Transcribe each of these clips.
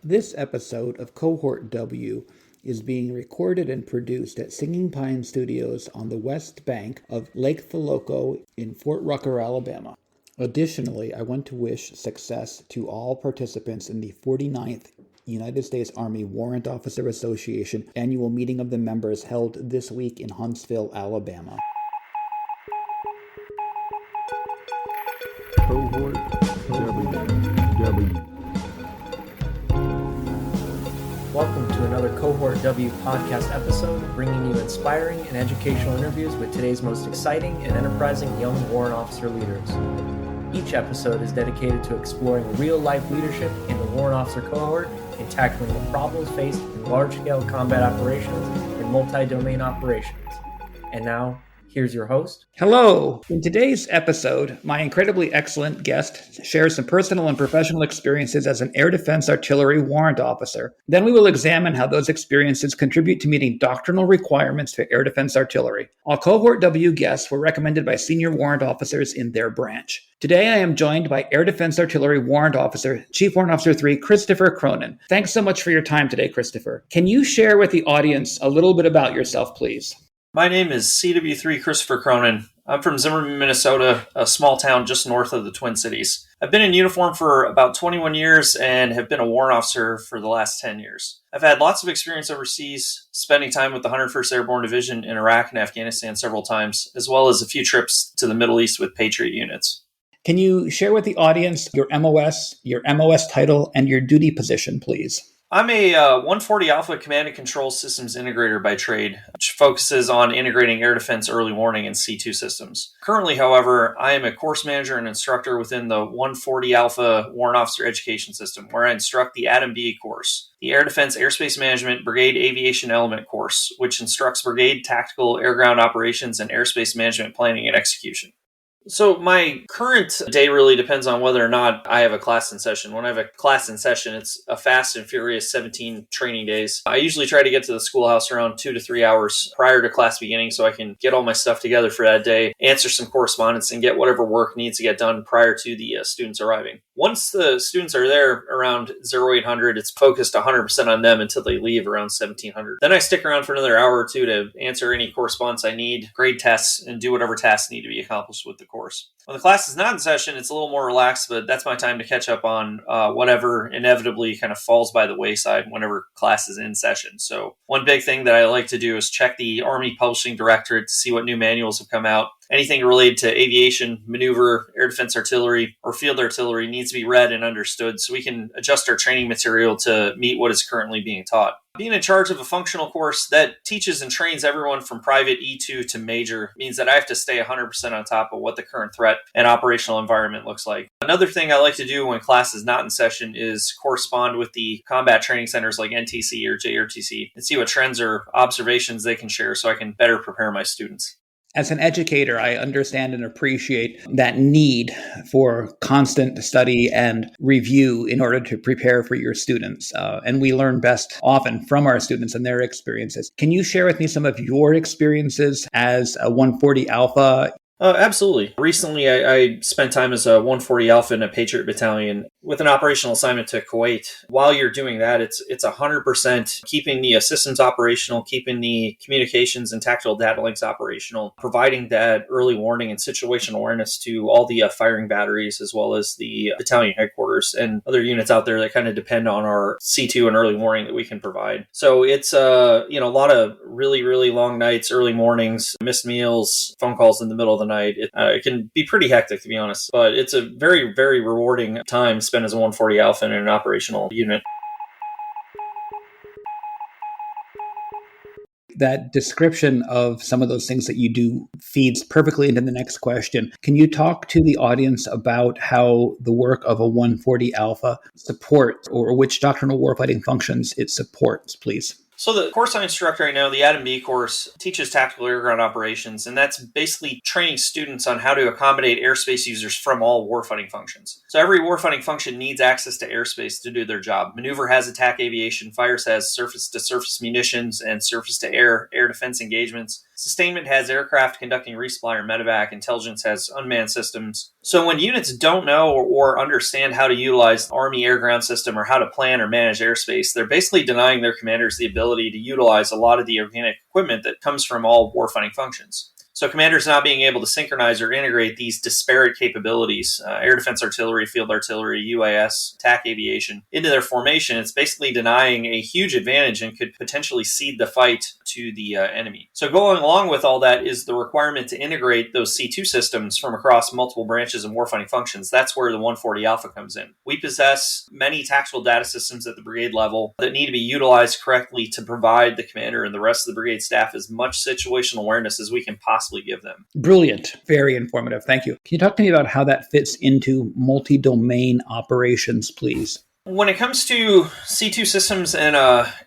This episode of Cohort W is being recorded and produced at Singing Pine Studios on the west bank of Lake Tholoco in Fort Rucker, Alabama. Additionally, I want to wish success to all participants in the 49th United States Army Warrant Officer Association annual meeting of the members held this week in Huntsville, Alabama. Cohort W. Welcome to another Cohort W podcast episode, bringing you inspiring and educational interviews with today's most exciting and enterprising young warrant officer leaders. Each episode is dedicated to exploring real-life leadership in the warrant officer cohort and tackling the problems faced in large-scale combat operations and multi-domain operations. And now, here's your host. Hello. In today's episode, my incredibly excellent guest shares some personal and professional experiences as an air defense artillery warrant officer. Then we will examine how those experiences contribute to meeting doctrinal requirements for air defense artillery. All Cohort W guests were recommended by senior warrant officers in their branch. Today, I am joined by Air Defense Artillery Warrant Officer, Chief Warrant Officer 3, Christopher Cronen. Thanks so much for your time today, Christopher. Can you share with the audience a little bit about yourself, please? My name is CW3 Christopher Cronen. I'm from Zimmerman, Minnesota, a small town just north of the Twin Cities. I've been in uniform for about 21 years and have been a warrant officer for the last 10 years. I've had lots of experience overseas, spending time with the 101st Airborne Division in Iraq and Afghanistan several times, as well as a few trips to the Middle East with Patriot units. Can you share with the audience your MOS title, and your duty position, please? I'm a 140 Alpha Command and Control Systems Integrator by trade, which focuses on integrating air defense early warning and C2 systems. Currently, however, I am a course manager and instructor within the 140 Alpha Warrant Officer Education System, where I instruct the ADA course, the Air Defense Airspace Management Brigade Aviation Element course, which instructs brigade tactical air-ground operations and airspace management planning and execution. So my current day really depends on whether or not I have a class in session. When I have a class in session, it's a fast and furious 17 training days. I usually try to get to the schoolhouse around 2 to 3 hours prior to class beginning so I can get all my stuff together for that day, answer some correspondence, and get whatever work needs to get done prior to the students arriving. Once the students are there around 0800, it's focused 100% on them until they leave around 1700. Then I stick around for another hour or two to answer any correspondence I need, grade tests, and do whatever tasks need to be accomplished with the course. When the class is not in session, it's a little more relaxed, but that's my time to catch up on whatever inevitably kind of falls by the wayside whenever class is in session. So one big thing that I like to do is check the Army Publishing Directorate to see what new manuals have come out. Anything related to aviation, maneuver, air defense artillery, or field artillery needs to be read and understood so we can adjust our training material to meet what is currently being taught. Being in charge of a functional course that teaches and trains everyone from private E2 to major means that I have to stay 100% on top of what the current threat and operational environment looks like. Another thing I like to do when class is not in session is correspond with the combat training centers like NTC or JRTC and see what trends or observations they can share so I can better prepare my students. As an educator, I understand and appreciate that need for constant study and review in order to prepare for your students. And we learn best often from our students and their experiences. Can you share with me some of your experiences as a 140 Alpha? Absolutely. Recently, I spent time as a 140 Alpha in a Patriot battalion with an operational assignment to Kuwait. While you're doing that, it's 100% keeping the systems operational, keeping the communications and tactical data links operational, providing that early warning and situational awareness to all the firing batteries, as well as the battalion headquarters and other units out there that kind of depend on our C2 and early warning that we can provide. So it's a lot of really, really long nights, early mornings, missed meals, phone calls in the middle of the night. It can be pretty hectic, to be honest, but it's a very, very rewarding time spent as a 140 Alpha in an operational unit. That description of some of those things that you do feeds perfectly into the next question. Can you talk to the audience about how the work of a 140 Alpha supports, or which doctrinal warfighting functions it supports, please? So the course I instruct right now, the ADA course, teaches tactical air ground operations, and that's basically training students on how to accommodate airspace users from all warfighting functions. So every warfighting function needs access to airspace to do their job. Maneuver has attack aviation, fires has surface-to-surface munitions and surface-to-air defense engagements. Sustainment has aircraft conducting resupply or medevac. Intelligence has unmanned systems. So when units don't know or understand how to utilize the Army air ground system or how to plan or manage airspace, they're basically denying their commanders the ability to utilize a lot of the organic equipment that comes from all warfighting functions. So commanders not being able to synchronize or integrate these disparate capabilities, air defense artillery, field artillery, UAS, attack aviation, into their formation, it's basically denying a huge advantage and could potentially cede the fight to the enemy. So going along with all that is the requirement to integrate those C2 systems from across multiple branches and warfighting functions. That's where the 140 Alpha comes in. We possess many tactical data systems at the brigade level that need to be utilized correctly to provide the commander and the rest of the brigade staff as much situational awareness as we can possibly give them. Brilliant. Very informative. Thank you. Can you talk to me about how that fits into multi-domain operations, please? When it comes to C2 systems and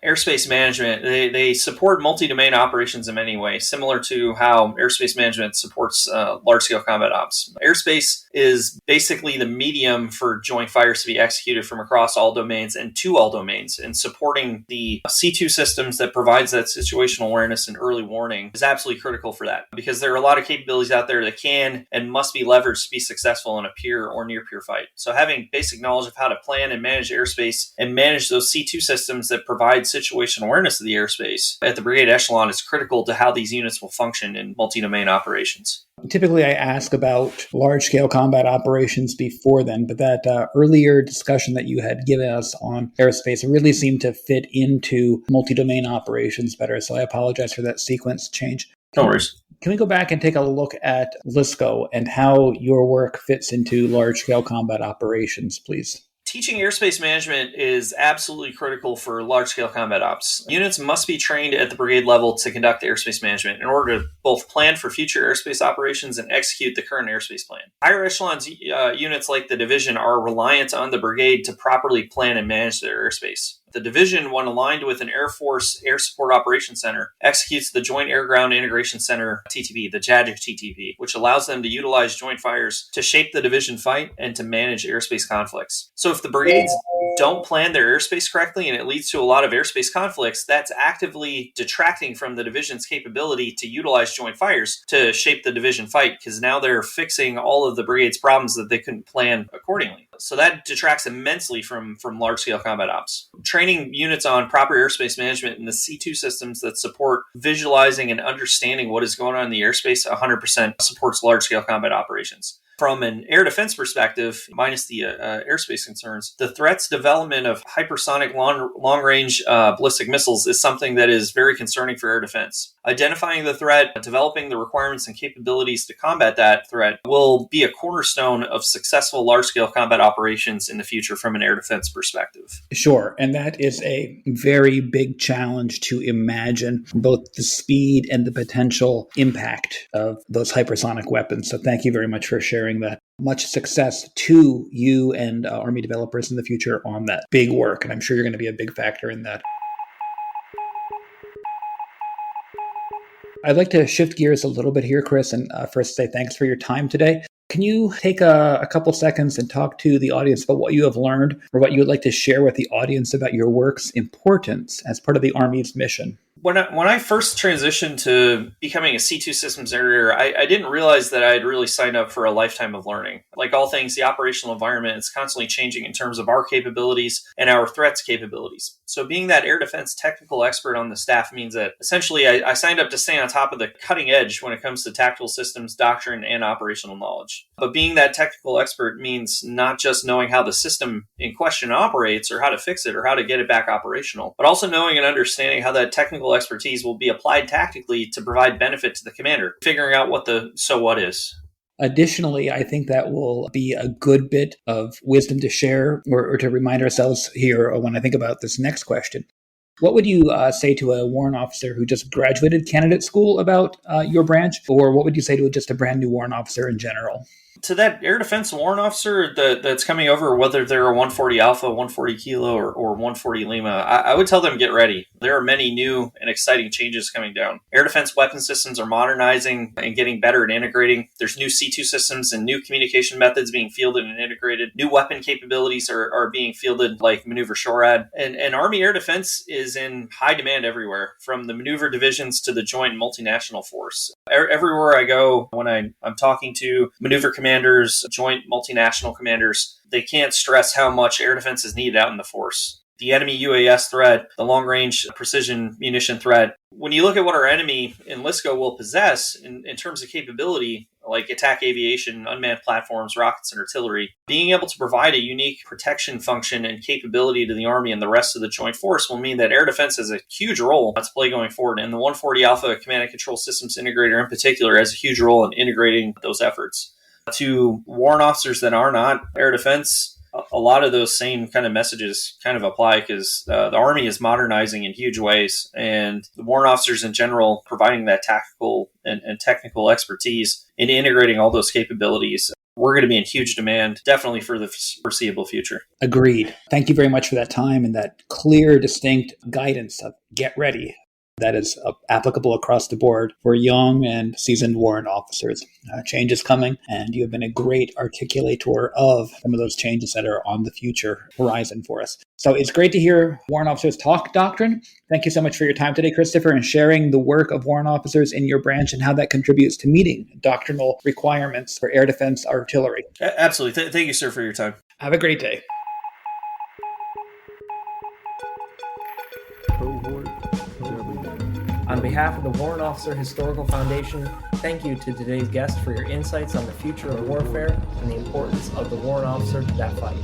airspace management, they support multi-domain operations in many ways, similar to how airspace management supports large-scale combat ops. Airspace is basically the medium for joint fires to be executed from across all domains and to all domains, and supporting the C2 systems that provides that situational awareness and early warning is absolutely critical for that, because there are a lot of capabilities out there that can and must be leveraged to be successful in a peer or near-peer fight. So having basic knowledge of how to plan and manage airspace and manage those C2 systems that provide situational awareness of the airspace at the brigade echelon is critical to how these units will function in multi-domain operations. Typically, I ask about large-scale combat operations before then, but that earlier discussion that you had given us on airspace really seemed to fit into multi-domain operations better, so I apologize for that sequence change. No worries. Can we go back and take a look at LSCO and how your work fits into large-scale combat operations, please? Teaching airspace management is absolutely critical for large-scale combat ops. Units must be trained at the brigade level to conduct airspace management in order to both plan for future airspace operations and execute the current airspace plan. Higher echelons units like the division are reliant on the brigade to properly plan and manage their airspace. The division, when aligned with an Air Force Air Support Operations Center, executes the Joint Air Ground Integration Center TTP, the JAGIC TTP, which allows them to utilize joint fires to shape the division fight and to manage airspace conflicts. So if the brigades don't plan their airspace correctly and it leads to a lot of airspace conflicts, that's actively detracting from the division's capability to utilize joint fires to shape the division fight, because now they're fixing all of the brigade's problems that they couldn't plan accordingly. So that detracts immensely from large-scale combat ops. Training units on proper airspace management and the C2 systems that support visualizing and understanding what is going on in the airspace 100% supports large-scale combat operations. From an air defense perspective, minus the airspace concerns, the threat's development of hypersonic long-range ballistic missiles is something that is very concerning for air defense. Identifying the threat, developing the requirements and capabilities to combat that threat will be a cornerstone of successful large-scale combat operations in the future from an air defense perspective. Sure, and that is a very big challenge to imagine, both the speed and the potential impact of those hypersonic weapons. So thank you very much for sharing that. Much success to you and Army developers in the future on that big work, and I'm sure you're going to be a big factor in that. I'd like to shift gears a little bit here, Chris, and first say thanks for your time today. Can you take a couple seconds and talk to the audience about what you have learned or what you would like to share with the audience about your work's importance as part of the Army's mission? When I first transitioned to becoming a C2 systems integrator, I didn't realize that I had really signed up for a lifetime of learning. Like all things, the operational environment is constantly changing in terms of our capabilities and our threats capabilities. So being that air defense technical expert on the staff means that essentially I signed up to stay on top of the cutting edge when it comes to tactical systems, doctrine, and operational knowledge. But being that technical expert means not just knowing how the system in question operates or how to fix it or how to get it back operational, but also knowing and understanding how that technical expertise will be applied tactically to provide benefit to the commander, figuring out what the so what is. Additionally, I think that will be a good bit of wisdom to share or to remind ourselves here when I think about this next question. What would you say to a warrant officer who just graduated candidate school about your branch? Or what would you say to just a brand new warrant officer in general? To that air defense warrant officer that's coming over, whether they're a 140 Alpha, 140 Kilo, or 140 Lima, I would tell them get ready. There are many new and exciting changes coming down. Air defense weapon systems are modernizing and getting better at integrating. There's new C2 systems and new communication methods being fielded and integrated. New weapon capabilities are being fielded, like maneuver SHORAD. And Army air defense is in high demand everywhere, from the maneuver divisions to the joint multinational force. Everywhere I go, when I'm talking to maneuver commanders, joint multinational commanders, they can't stress how much air defense is needed out in the force. The enemy UAS threat, the long-range precision munition threat. When you look at what our enemy in LSCO will possess in terms of capability, like attack aviation, unmanned platforms, rockets, and artillery, being able to provide a unique protection function and capability to the Army and the rest of the joint force will mean that air defense has a huge role to play going forward. And the 140 Alpha Command and Control Systems Integrator in particular has a huge role in integrating those efforts. To warrant officers that are not air defense, a lot of those same kind of messages kind of apply, because the Army is modernizing in huge ways, and the warrant officers in general providing that tactical and technical expertise in integrating all those capabilities. We're going to be in huge demand, definitely for the foreseeable future. Agreed. Thank you very much for that time and that clear, distinct guidance of get ready. That is applicable across the board for young and seasoned warrant officers. Change is coming, and you have been a great articulator of some of those changes that are on the future horizon for us. So it's great to hear warrant officers talk doctrine. Thank you so much for your time today, Christopher, and sharing the work of warrant officers in your branch and how that contributes to meeting doctrinal requirements for air defense artillery. Absolutely. Thank you, sir, for your time. Have a great day. Cohort W. On behalf of the Warrant Officer Historical Foundation, thank you to today's guest for your insights on the future of warfare and the importance of the warrant officer to that fight.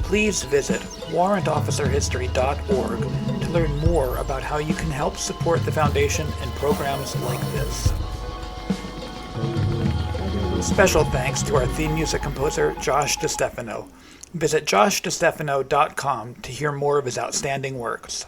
Please visit warrantofficerhistory.org to learn more about how you can help support the foundation and programs like this. Special thanks to our theme music composer, Josh DeStefano. Visit joshdestefano.com to hear more of his outstanding works.